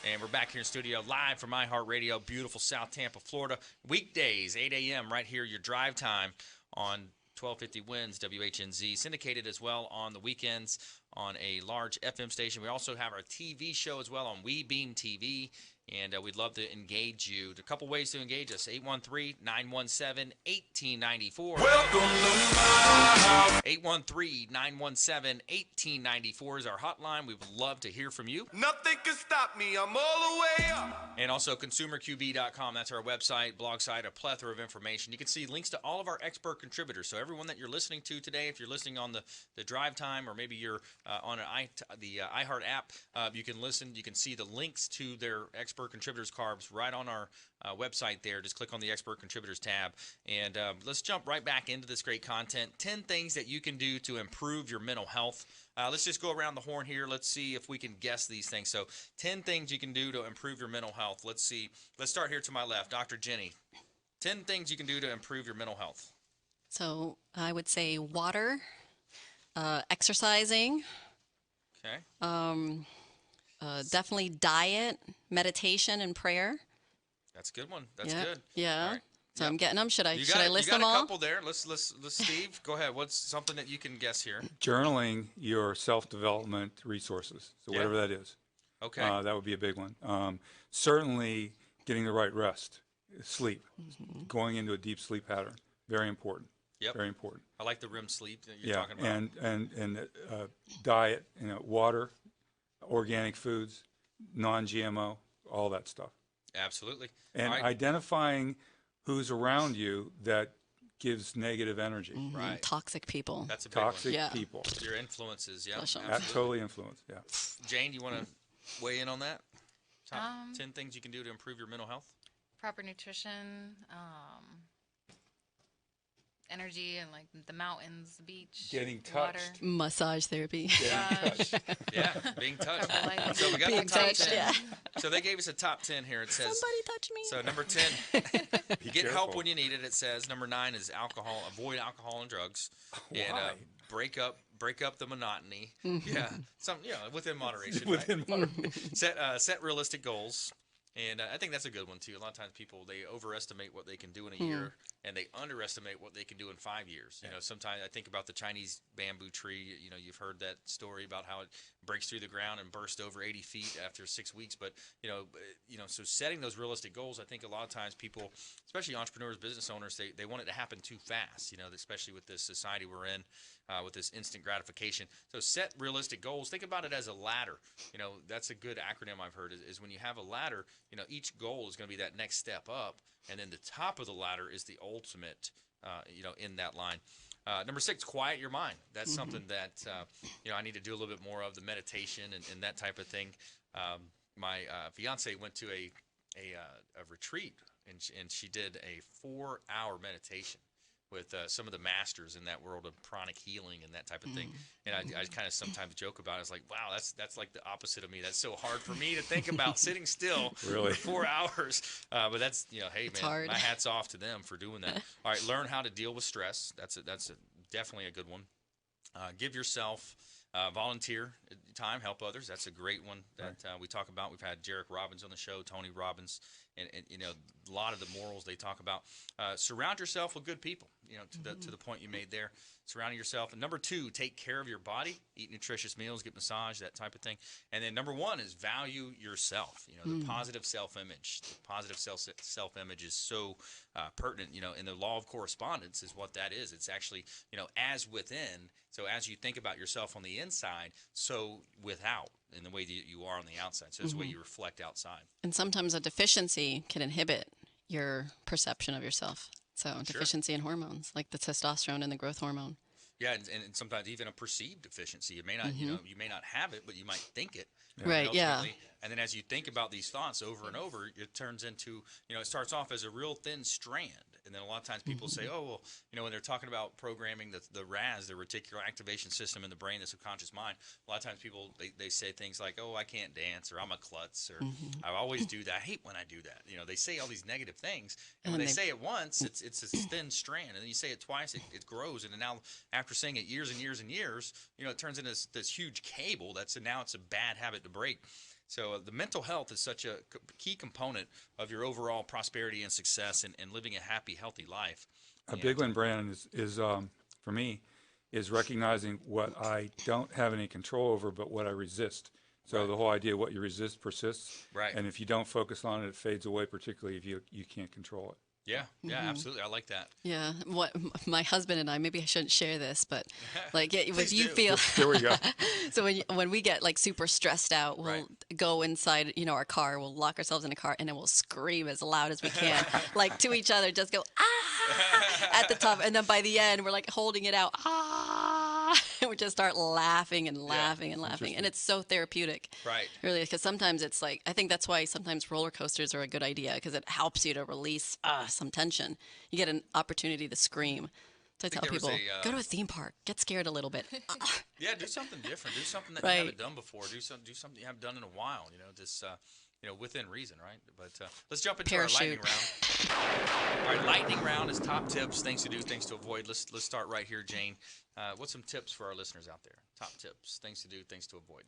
And we're back here in studio live from iHeartRadio, beautiful South Tampa, Florida. Weekdays, 8 a.m. right here, your drive time on 1250 Winds, WHNZ. Syndicated as well on the weekends on a large FM station. We also have our TV show as well on WeBeam TV. And we'd love to engage you. There are a couple ways to engage us. 813-917-1894. Welcome to my house. 813-917-1894 is our hotline. We would love to hear from you. Nothing can stop me. I'm all the way up. And also consumerqb.com. That's our website, blog site, a plethora of information. You can see links to all of our expert contributors. So everyone that you're listening to today, if you're listening on the drive time or maybe you're on the iHeart app, you can listen. You can see the links to their expert contributors carbs right on our website there. Just click on the expert contributors tab. And let's jump right back into this great content. 10 things that you can do to improve your mental health. Let's just go around the horn here. Let's see if we can guess these things. So 10 things you can do to improve your mental health. Let's see. Let's start here to my left. Dr. Jenny, 10 things you can do to improve your mental health. So I would say water, exercising. Okay. Definitely diet, meditation, and prayer. That's a good one. That's yeah. good. Yeah. Right. So I'm getting them. Should I list them all? You got a couple there. Let's Steve, go ahead. What's something that you can guess here? Journaling your self-development resources, so whatever that is. Okay. That would be a big one. Certainly getting the right rest, sleep, going into a deep sleep pattern, very important. Yep. Very important. I like the REM sleep that you're talking about. And diet, water, organic foods, non-GMO, all that stuff. Absolutely. And identifying who's around you that gives negative energy. Right. Toxic people. That's a big Toxic one. people. Your influences, yeah. That totally influence, yeah. Jane, you want to weigh in on that? Top 10 things you can do to improve your mental health? Proper nutrition, energy and like the mountains, the beach, getting water. touched, massage therapy. Yeah, being touched. Herbal So we got being the top touched, 10. yeah. So they gave us a top 10 here. It says Somebody touch me. So number 10, you get help when you need it. It says number 9 is alcohol. Avoid alcohol and drugs. And break up the monotony. Yeah, within moderation. Within moderation. Set realistic goals. And I think that's a good one, too. A lot of times people, they overestimate what they can do in a year, and they underestimate what they can do in 5 years. You know, sometimes I think about the Chinese bamboo tree. You know, you've heard that story about how it breaks through the ground and bursts over 80 feet after 6 weeks. But, so setting those realistic goals, I think a lot of times people, especially entrepreneurs, business owners, they want it to happen too fast, especially with this society we're in, with this instant gratification. So set realistic goals. Think about it as a ladder. That's a good acronym I've heard is when you have a ladder, each goal is going to be that next step up, and then the top of the ladder is the ultimate, in that line. Number 6, quiet your mind. That's something that, I need to do a little bit more of, the meditation and that type of thing. My fiance went to a retreat, and she did a 4-hour meditation with some of the masters in that world of pranic healing and that type of thing. And I kind of sometimes joke about it. It's like, wow, that's like the opposite of me. That's so hard for me to think about sitting still for 4 hours. But that's, hey, man, hard. My hat's off to them for doing that. All right, learn how to deal with stress. That's definitely a good one. Give yourself volunteer time, help others. That's a great one that we talk about. We've had Jarek Robbins on the show, Tony Robbins, and a lot of the morals they talk about. Surround yourself with good people. To the point you made there. Surrounding yourself. And number 2, take care of your body, eat nutritious meals, get massage, that type of thing. And then number 1 is value yourself. The positive self-image. The positive self-image is so pertinent. And the law of correspondence is what that is. It's actually, as within. So as you think about yourself on the inside, so without, in the way that you are on the outside. So it's the way you reflect outside. And sometimes a deficiency can inhibit your perception of yourself. So deficiency in hormones, like the testosterone and the growth hormone. Yeah, and sometimes even a perceived deficiency. You may not, you may not have it, but you might think it. Right. Yeah. And then as you think about these thoughts over and over, it turns into, it starts off as a real thin strand. And then a lot of times people say, oh, well, when they're talking about programming the RAS, the reticular activation system in the brain, the subconscious mind, a lot of times people, they say things like, oh, I can't dance, or I'm a klutz, or I always do that. I hate when I do that. They say all these negative things. And when they say it once, it's a thin strand. And then you say it twice, it grows. And then now after saying it years and years and years, it turns into this huge cable. Now it's a bad habit to break. So the mental health is such a key component of your overall prosperity and success and living a happy, healthy life. A big one, Brandon, is for me, is recognizing what I don't have any control over, but what I resist. So the whole idea, what you resist persists. Right. And if you don't focus on it, it fades away, particularly if you can't control it. Yeah, yeah, absolutely. I like that. Yeah, what my husband and I, maybe I shouldn't share this, but like if you do. feel There we go. so when we get like super stressed out, we'll go inside, our car, we'll lock ourselves in a car and then we'll scream as loud as we can, like to each other, just go at the top, and then by the end we're like holding it out, and we just start laughing and laughing and laughing, and it's so therapeutic. Right. Really, because sometimes it's like, I think that's why sometimes roller coasters are a good idea, because it helps you to release some tension. You get an opportunity to scream. So I tell people, go to a theme park, get scared a little bit. Yeah, do something different. Do something that you haven't done before. Do something you haven't done in a while. Just within reason, right? But let's jump into our lightning round. All right, lightning round is top tips, things to do, things to avoid. Let's start right here, Jayne. What's some tips for our listeners out there? Top tips, things to do, things to avoid.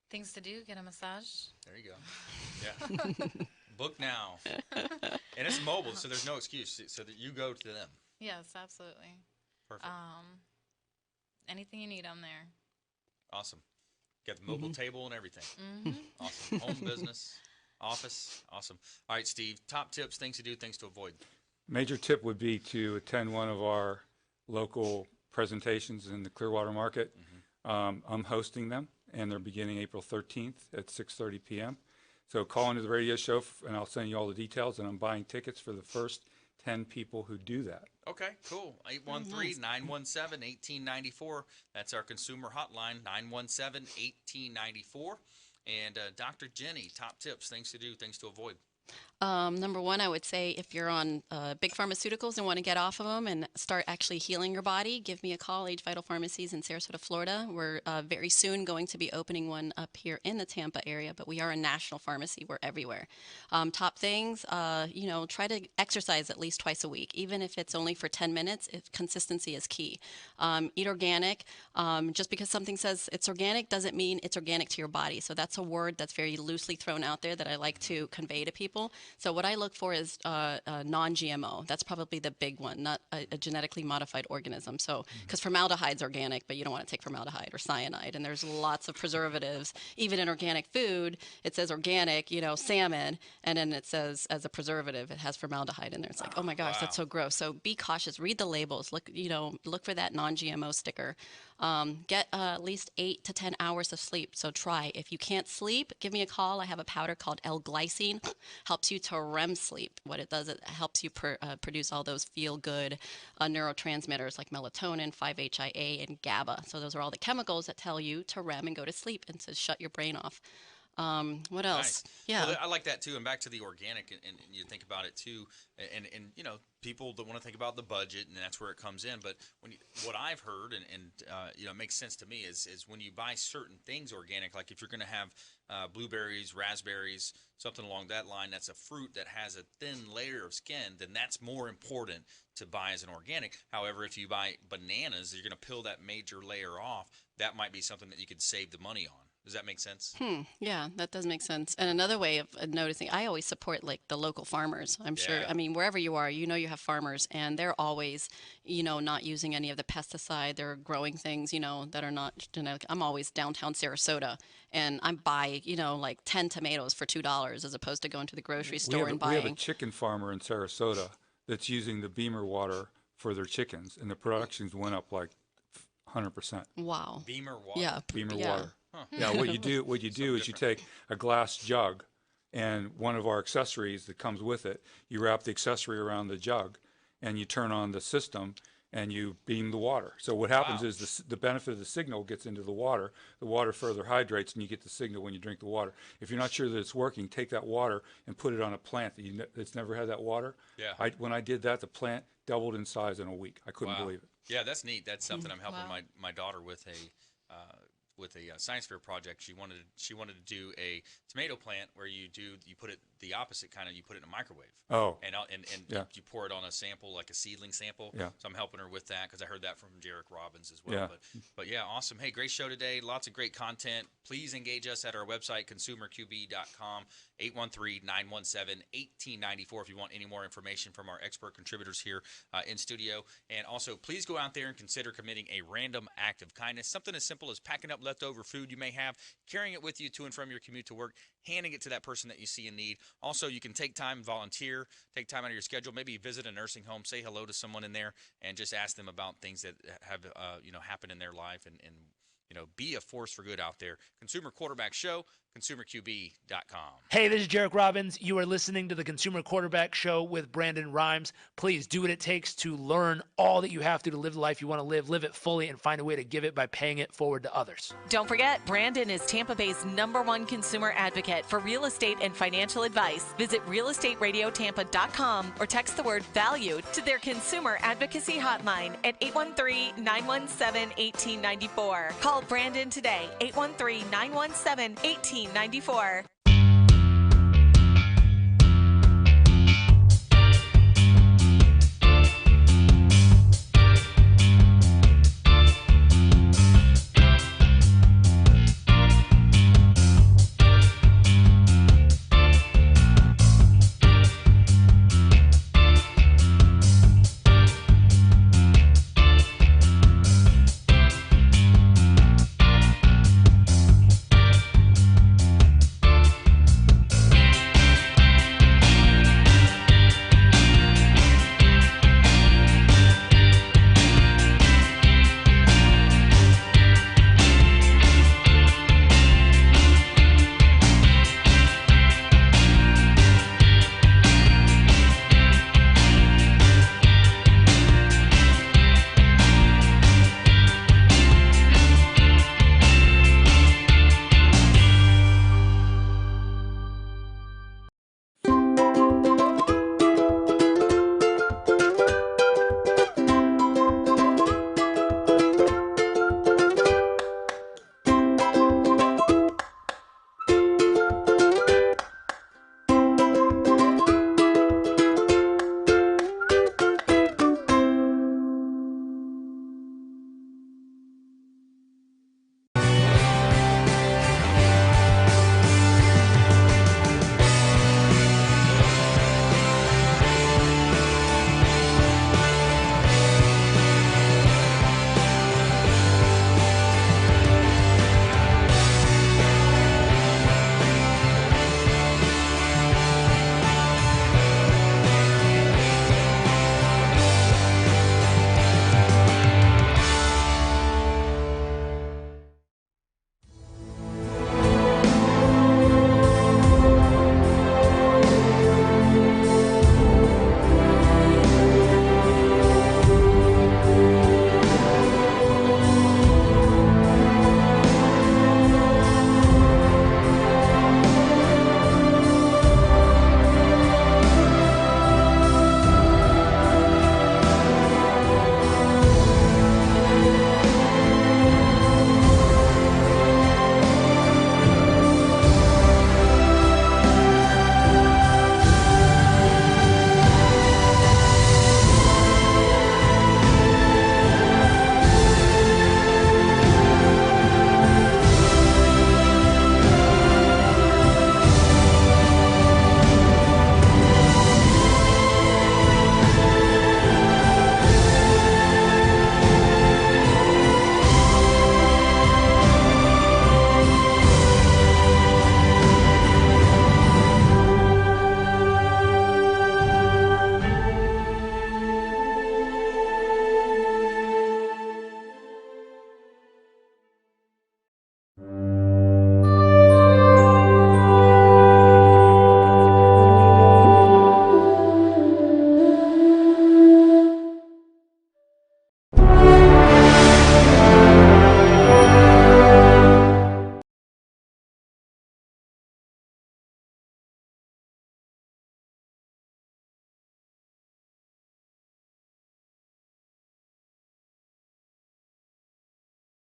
Things to do, get a massage. There you go. Yeah. Book now. And it's mobile, so there's no excuse. So that you go to them. Yes, absolutely. Perfect. Anything you need, I'm there. Awesome. Got the mobile table and everything. Awesome. Home business, office. Awesome. All right, Steve, top tips, things to do, things to avoid. Major tip would be to attend one of our local presentations in the Clearwater market. I'm hosting them, and they're beginning April 13th at 6:30 p.m. So call into the radio show, and I'll send you all the details, and I'm buying tickets for the first 10 people who do that. Okay, cool. 813-917-1894. That's our consumer hotline, 917-1894. And Dr. Jenny, top tips, things to do, things to avoid. Number one, I would say if you're on big pharmaceuticals and want to get off of them and start actually healing your body, give me a call, AgeVital Pharmacies in Sarasota, Florida. We're very soon going to be opening one up here in the Tampa area, but we are a national pharmacy. We're everywhere. Top things, try to exercise at least twice a week, even if it's only for 10 minutes. Consistency is key. Eat organic. Just because something says it's organic doesn't mean it's organic to your body. So that's a word that's very loosely thrown out there that I like to convey to people. So what I look for is non-GMO. That's probably the big one, not a genetically modified organism. So, because formaldehyde's organic, but you don't want to take formaldehyde or cyanide. And there's lots of preservatives. Even in organic food, it says organic, salmon, and then it says as a preservative, it has formaldehyde in there. It's like, oh my gosh, that's so gross. So be cautious. Read the labels. Look for that non-GMO sticker. Get at least 8 to 10 hours of sleep. So try. If you can't sleep, give me a call. I have a powder called L-glycine. Helps you to REM sleep. What it does, it helps you produce all those feel-good neurotransmitters like melatonin, 5-HIA, and GABA. So those are all the chemicals that tell you to REM and go to sleep and to shut your brain off. What else? Nice. Yeah. Well, I like that too. And back to the organic, and you think about it too. And people that want to think about the budget, and that's where it comes in. But what I've heard, and it makes sense to me is when you buy certain things organic, like if you're going to have blueberries, raspberries, something along that line, that's a fruit that has a thin layer of skin, then that's more important to buy as an organic. However, if you buy bananas, you're going to peel that major layer off. That might be something that you could save the money on. Does that make sense? Yeah, that does make sense. And another way of noticing, I always support like the local farmers. I'm sure, wherever you are, you have farmers, and they're always, not using any of the pesticide. They're growing things, that are not genetic. I'm always downtown Sarasota, and I buy, like 10 tomatoes for $2 as opposed to going to the grocery store and buying. We have a chicken farmer in Sarasota that's using the BEMER water for their chickens, and the productions went up like 100%. Wow. BEMER water? Yeah. BEMER water. Yeah, what you do is you take a glass jug and one of our accessories that comes with it, you wrap the accessory around the jug and you turn on the system and you beam the water. So what happens is the benefit of the signal gets into the water further hydrates, and you get the signal when you drink the water. If you're not sure that it's working, take that water and put it on a plant that's never had that water. Yeah. When I did that, the plant doubled in size in a week. I couldn't believe it. Yeah, that's neat. That's something I'm helping my daughter with a science fair project. She wanted to do a tomato plant where you put it the opposite kind of, you put it in a microwave. Oh. And you pour it on a sample, like a seedling sample. Yeah. So I'm helping her with that because I heard that from Jarek Robbins as well. Yeah. But yeah, awesome. Hey, great show today. Lots of great content. Please engage us at our website, consumerqb.com, 813-917-1894 if you want any more information from our expert contributors here in studio. And also, please go out there and consider committing a random act of kindness. Something as simple as packing up leftover food you may have, carrying it with you to and from your commute to work, handing it to that person that you see in need. Also, you can take time, volunteer, take time out of your schedule, maybe visit a nursing home, say hello to someone in there, and just ask them about things that have happened in their life, and be a force for good out there. Consumer Quarterback Show, consumerqb.com. Hey, this is Jarek Robbins. You are listening to the Consumer Quarterback Show with Brandon Rhymes. Please do what it takes to learn all that you have to live the life you want to live it fully, and find a way to give it by paying it forward to others. Don't forget, Brandon is Tampa Bay's #1 consumer advocate for real estate and financial advice. Visit realestateradiotampa.com or text the word VALUE to their consumer advocacy hotline at 813-917-1894. Call Brandon today, 813-917-1894.